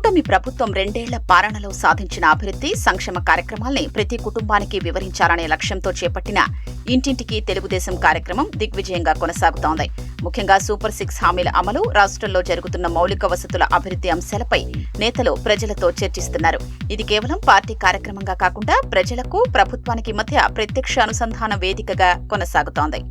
కూటమి ప్రభుత్వం 2 ఏళ్ల పాలనలో సాధించిన అభివృద్ధి సంక్షేమ కార్యక్రమాల్ని ప్రతి కుటుంబానికి వివరించాలనే లక్ష్యంతో చేపట్టిన ఇంటింటికి తెలుగుదేశం కార్యక్రమం దిగ్విజయంగా కొనసాగుతోంది. ముఖ్యంగా సూపర్ 6 హామీల అమలు, రాష్ట్రంలో జరుగుతున్న మౌలిక వసతుల అభివృద్ధి అంశాలపై నేతలు ప్రజలతో చర్చిస్తున్నారు. ఇది కేవలం పార్టీ కార్యక్రమంగా కాకుండా ప్రజలకు, ప్రభుత్వానికి మధ్య ప్రత్యక్ష అనుసంధాన వేదికగా కొనసాగుతోంది.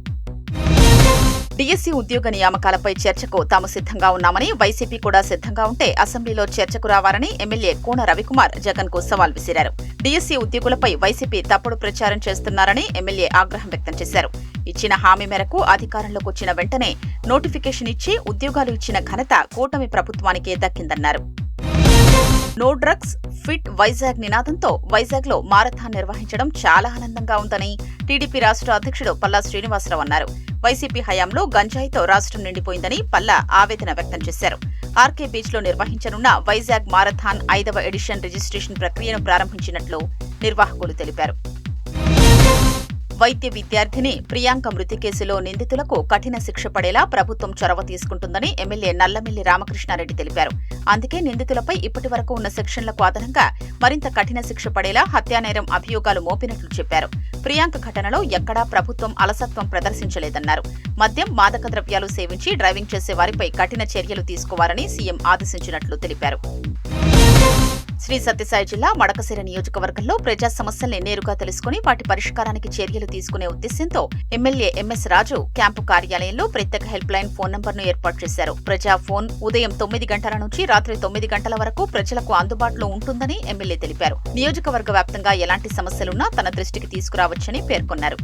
డిఎస్సి ఉద్యోగ నియామకాలపై చర్చకు తాము సిద్ధంగా ఉన్నామని, వైసీపీ కూడా సిద్ధంగా ఉంటే అసెంబ్లీలో చర్చకు రావాలని ఎమ్మెల్యే కోన రవికుమార్ జగన్ కు సవాల్ విసిరారు. డిఎస్సి ఉద్యోగులపై వైసీపీ తప్పుడు ప్రచారం చేస్తున్నారని ఎమ్మెల్యే ఆగ్రహం వ్యక్తం చేశారు. ఇచ్చిన హామీ మేరకు అధికారంలోకి వచ్చిన వెంటనే నోటిఫికేషన్ ఇచ్చి ఉద్యోగాలు ఇచ్చిన ఘనత కూటమి ప్రభుత్వానికే దక్కిందన్నారు. నో డ్రగ్స్ ఫిట్ వైజాగ్ నినాదంతో వైజాగ్ లో మారథాన్ నిర్వహించడం చాలా ఆనందంగా ఉందని టీడీపీ రాష్ట్ర అధ్యక్షుడు పల్లా శ్రీనివాసరావు అన్నారు. వైసీపీ హయాంలో గంజాయితో రాష్ట్రం నిండిపోయిందని పల్లా ఆవేదన వ్యక్తం చేశారు. ఆర్కే బీచ్ లో నిర్వహించనున్న వైజాగ్ మారథాన్ 5వ ఎడిషన్ రిజిస్ట్రేషన్ ప్రక్రియను ప్రారంభించినట్లు నిర్వాహకులు తెలిపారు. వైద్య విద్యార్థిని ప్రియాంక మృతి కేసులో నిందితులకు కఠిన శిక్ష పడేలా ప్రభుత్వం చొరవ తీసుకుంటుందని ఎమ్మెల్యే నల్లమిల్లి రామకృష్ణారెడ్డి తెలిపారు. అందుకే నిందితులపై ఇప్పటి వరకు ఉన్న సెక్షన్లకు అదనంగా మరింత కఠిన శిక్ష పడేలా హత్యానేరం అభియోగాలు మోపినట్లు చెప్పారు. ప్రియాంక ఘటనలో ఎక్కడా ప్రభుత్వం అలసత్వం ప్రదర్శించలేదన్నారు. మద్యం, మాదక ద్రవ్యాలు సేవించి డ్రైవింగ్ చేసే వారిపై కఠిన చర్యలు తీసుకోవాలని సీఎం ఆదేశించినట్లు తెలిపారు. శ్రీ సత్యసాయి జిల్లా మడకశిర నియోజకవర్గంలో ప్రజా సమస్యల్ని నేరుగా తెలుసుకుని వాటి పరిష్కారానికి చర్యలు తీసుకునే ఉద్దేశ్యంతో ఎమ్మెల్యే ఎంఎస్ రాజు క్యాంపు కార్యాలయంలో ప్రత్యేక హెల్ప్ లైన్ ఫోన్ నంబర్ను ఏర్పాటు చేశారు. ప్రజా ఫోన్ ఉదయం 9 గంటల నుంచి రాత్రి 9 గంటల వరకు ప్రజలకు అందుబాటులో ఉంటుందని ఎమ్మెల్యే తెలిపారు. నియోజకవర్గ వ్యాప్తంగా ఎలాంటి సమస్యలున్నా తన దృష్టికి తీసుకురావచ్చని పేర్కొన్నారు.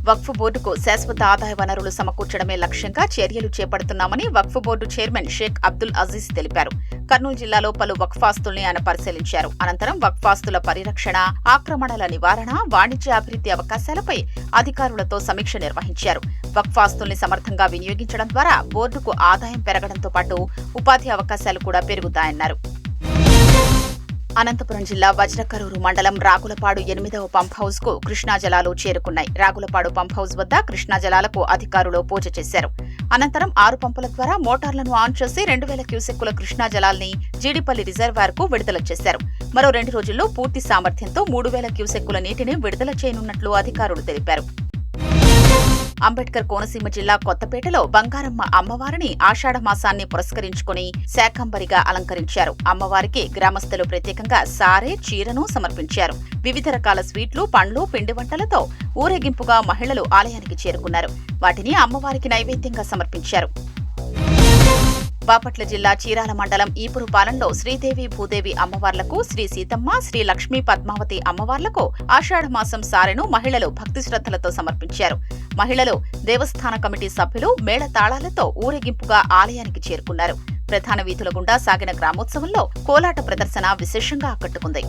వక్ఫ్ బోర్డుకు శాశ్వత ఆదాయ వనరులు సమకూర్చడమే లక్ష్యంగా చర్యలు చేపడుతున్నామని వక్ఫ్ బోర్డు చైర్మన్ షేక్ అబ్దుల్ అజీజ్ తెలిపారు. కర్నూలు జిల్లాలో పలు వక్ఫాస్తుల్ని ఆయన పరిశీలించారు. అనంతరం వక్ఫాస్తుల పరిరక్షణ, ఆక్రమణల నివారణ, వాణిజ్య అభివృద్ధి అవకాశాలపై అధికారులతో సమీక్ష నిర్వహించారు. వక్ఫాస్తుల్ని సమర్థంగా వినియోగించడం ద్వారా బోర్డుకు ఆదాయం పెరగడంతో పాటు ఉపాధి అవకాశాలు కూడా పెరుగుతాయన్నారు. అనంతపురం జిల్లా వజ్రకరూరు మండలం రాగులపాడు 8వ పంప్ హౌస్ కు కృష్ణా జలాలు చేరుకున్నాయి. రాగులపాడు పంప్ హౌస్ వద్ద కృష్ణా జలాలకు అధికారులు పూజ చేశారు. అనంతరం 6 పంపుల ద్వారా మోటార్లను ఆన్ చేసి 2000 క్యూసెక్కుల కృష్ణా జలాల్ని జీడిపల్లి రిజర్వాయర్ కు విడుదల చేశారు. మరో 2 రోజుల్లో పూర్తి సామర్థ్యంతో 3000 క్యూసెక్కుల నీటిని విడుదల చేయనున్నట్లు అధికారులు తెలిపారు. అంబేద్కర్ కోనసీమ జిల్లా కొత్తపేటలో బంగారమ్మ అమ్మవారిని ఆషాఢ మాసాన్ని పురస్కరించుకుని శాకంబరిగా అలంకరించారు. అమ్మవారికి గ్రామస్తులు ప్రత్యేకంగా సారె, చీరను సమర్పించారు. వివిధ రకాల స్వీట్లు, పండ్లు, పిండి వంటలతో ఊరేగింపుగా మహిళలు ఆలయానికి చేరుకున్నారు. వాటిని అమ్మవారికి నైవేద్యంగా సమర్పించారు. బాపట్ల జిల్లా చీరాల మండలం ఈపురుపాలెంలో శ్రీదేవి, భూదేవి అమ్మవార్లకు, శ్రీ సీతమ్మ, శ్రీ లక్ష్మీ పద్మావతి అమ్మవార్లకు ఆషాఢ మాసం సారెను మహిళలు భక్తి శ్రద్ధలతో సమర్పించారు. మహిళలు, దేవస్థాన కమిటీ సభ్యులు మేళతాళాలతో ఊరేగింపుగా ఆలయానికి చేరుకున్నారు. ప్రధాన వీధుల గుండా సాగిన గ్రామోత్సవంలో కోలాట ప్రదర్శన విశేషంగా ఆకట్టుకుంది.